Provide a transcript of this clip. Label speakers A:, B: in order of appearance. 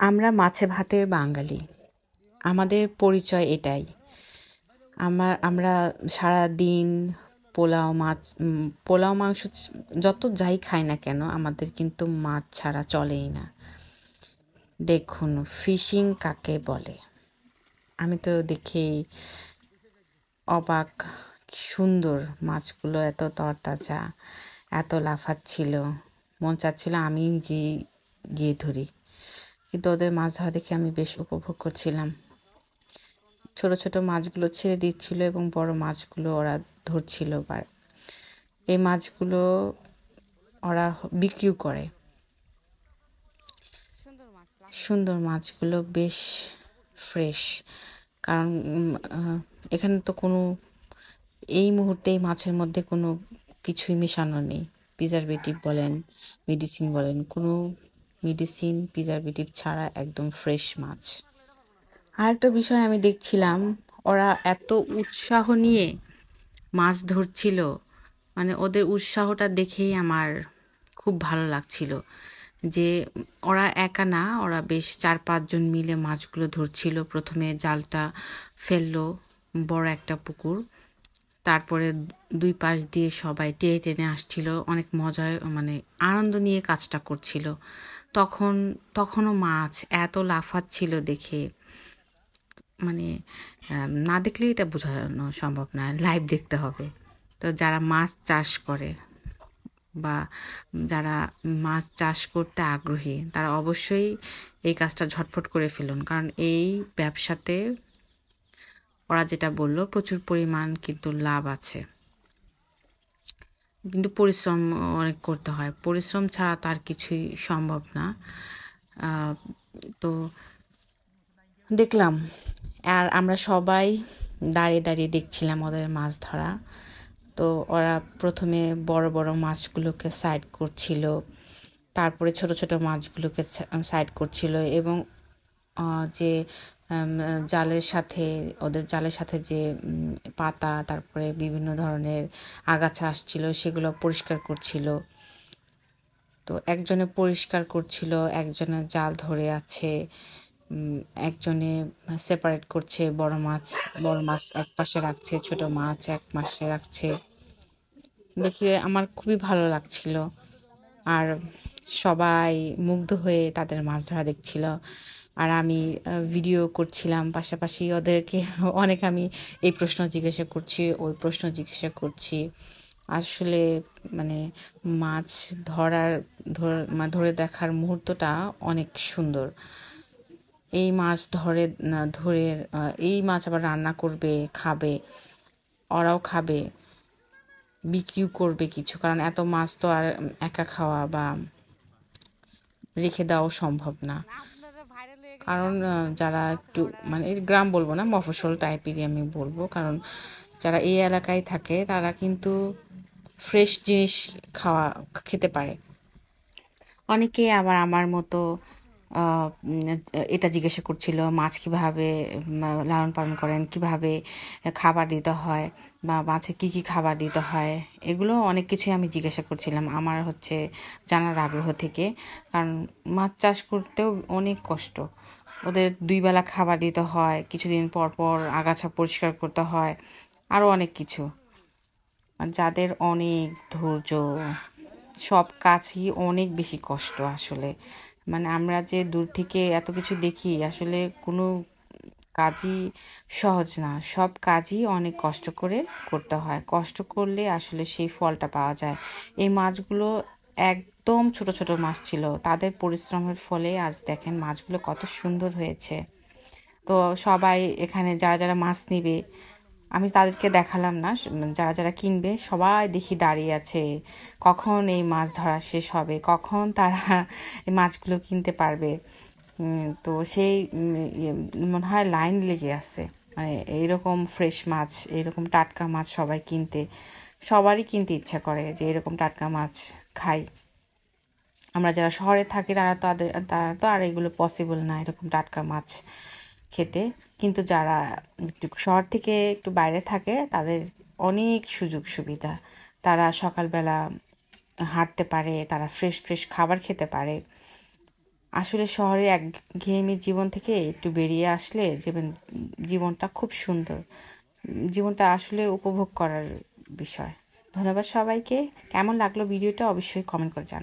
A: আমরা মাছে ভাতে বাঙালি, আমাদের পরিচয় এটাই। আমরা সারা দিন পোলাও মাংস যত যাই খাই না কেন, আমাদের কিন্তু মাছ ছাড়া চলেই না। দেখুন, ফিশিং কাকে বলে? আমি তো দেখেই অবাক। কি সুন্দর মাছগুলো, এত তরতাজা, এত লাফাচ্ছিল, মন চাচ্ছিল আমি নিজে গিয়ে ধরি। কিন্তু ওদের মাছ ধরা দেখে আমি বেশ উপভোগ করছিলাম। ছোট ছোট মাছগুলো ছেড়ে দিচ্ছিল এবং বড় মাছগুলো ওরা ধরছিল। এই মাছগুলো ওরা বিক্রিও করে। সুন্দর মাছগুলো বেশ ফ্রেশ, কারণ এখানে তো কোনো এই মুহূর্তে এই মাছের মধ্যে কোনো কিছুই মেশানো নেই। প্রিজারভেটিভ বলেন, মেডিসিন বলেন, কোনো মেডিসিন প্রিজারভেটিভ ছাড়া একদম ফ্রেশ মাছ। আরেকটা বিষয় আমি দেখছিলাম, ওরা এত উৎসাহ নিয়ে মাছ ধরছিল, মানে ওদের উৎসাহটা দেখেই আমার খুব ভালো লাগছিল। যে ওরা একা না, ওরা বেশ 4-5 জন মিলে মাছগুলো ধরছিল। প্রথমে জালটা ফেললো বড় একটা পুকুর, তারপরে দুই পাশ দিয়ে সবাই টেনে টেনে আসছিল, অনেক মজায় মানে আনন্দ নিয়ে কাজটা করছিল। তখনও মাছ এত লাফাচ্ছিল দেখে, মানে না দেখলে এটা বোঝানো সম্ভব না, লাইভ দেখতে হবে। তো যারা মাছ চাষ করে বা যারা মাছ চাষ করতে আগ্রহী, তারা অবশ্যই এই কাজটা ঝটফট করে ফেলুন, কারণ এই ব্যবসাতে ওরা যেটা বললো প্রচুর পরিমাণ কিন্তু লাভ আছে। কিন্তু পরিশ্রম অনেক করতে হয়, পরিশ্রম ছাড়া তো আর কিছুই সম্ভব না। তো দেখলাম, আর আমরা সবাই দাঁড়িয়ে দাঁড়িয়ে দেখছিলাম ওদের মাছ ধরা। তো ওরা প্রথমে বড় বড় মাছগুলোকে সাইড করছিল, তারপরে ছোট ছোট মাছগুলোকে সাইড করছিল, এবং যে ওদের জালের সাথে যে পাতা, তারপরে বিভিন্ন ধরনের আগাছা আসছিল, সেগুলো পরিষ্কার করছিল। তো একজনে পরিষ্কার করছিল, একজনে জাল ধরে আছে, একজনে সেপারেট করছে। বড় মাছ এক পাশে রাখছে, ছোট মাছ এক পাশে রাখছে। দেখে আমার খুবই ভালো লাগছিল। আর সবাই মুগ্ধ হয়ে তাদের মাছ ধরা দেখছিল, আর আমি ভিডিও করছিলাম পাশাপাশি। ওদেরকে অনেক আমি এই প্রশ্ন জিজ্ঞাসা করছি, ওই প্রশ্ন জিজ্ঞাসা করছি। আসলে মানে মাছ ধরে দেখার মুহূর্তটা অনেক সুন্দর। এই মাছ ধরে এই মাছ আবার রান্না করবে, খাবে, ওরাও খাবে, বিক্রিও করবে কিছু, কারণ এত মাছ তো আর একা খাওয়া বা রেখে দেওয়াও সম্ভব না। কারণ যারা একটু মানে গ্রাম বলবো না, মফস্বল টাইপেরই আমি বলবো, কারণ যারা এই এলাকায় থাকে তারা কিন্তু ফ্রেশ জিনিস খেতে পারে। অনেকে আবার আমার মতো এটা জিজ্ঞাসা করছিল, মাছ কিভাবে লালন পালন করেন, কিভাবে খাবার দিতে হয়, বা মাছে কি কি খাবার দিতে হয়। এগুলো অনেক কিছুই আমি জিজ্ঞাসা করছিলাম আমার জানার আগ্রহ থেকে। কারণ মাছ চাষ করতেও অনেক কষ্ট, ওদের 2 বেলা খাবার দিতে হয়, কিছুদিন পর পর আগাছা পরিষ্কার করতে হয়, আরও অনেক কিছু। যাদের অনেক ধৈর্য, সব কাজই অনেক বেশি কষ্ট আসলে। মানে আমরা যে দূর থেকে এত কিছু দেখি, আসলে কোনো কাজই সহজ না, সব কাজই অনেক কষ্ট করে করতে হয়। কষ্ট করলে আসলে সেই ফলটা পাওয়া যায়। এই মাছগুলো একদম ছোট ছোট মাছ ছিল, তাদের পরিশ্রমের ফলে আজ দেখেন মাছগুলো কত সুন্দর হয়েছে। তো সবাই এখানে যারা যারা মাছ নিবে, আমি তাদেরকে দেখালাম না, যারা যারা কিনবে সবাই দেখি দাঁড়িয়ে আছে, কখন এই মাছ ধরা শেষ হবে, কখন তারা এই মাছগুলো কিনতে পারবে। তো সেই মনে হয় লাইন লেগে আছে, মানে এইরকম ফ্রেশ মাছ, এইরকম টাটকা মাছ সবারই কিনতে ইচ্ছা করে যে এরকম টাটকা মাছ খাই। আমরা যারা শহরে থাকি তারা তো আর এগুলো পসিবল না, এরকম টাটকা মাছ খেতে। কিন্তু যারা একটু শহর থেকে একটু বাইরে থাকে, তাদের অনেক সুযোগ সুবিধা। তারা সকালবেলা হাঁটতে পারে, তারা ফ্রেশ ফ্রেশ খাবার খেতে পারে। আসলে শহরে একঘেয়েমি জীবন থেকে একটু বেরিয়ে আসলে জীবনটা খুব সুন্দর, জীবনটা আসলে উপভোগ করার বিষয়। ধন্যবাদ সবাইকে। কেমন লাগলো ভিডিওটা অবশ্যই কমেন্ট করে জানাবেন।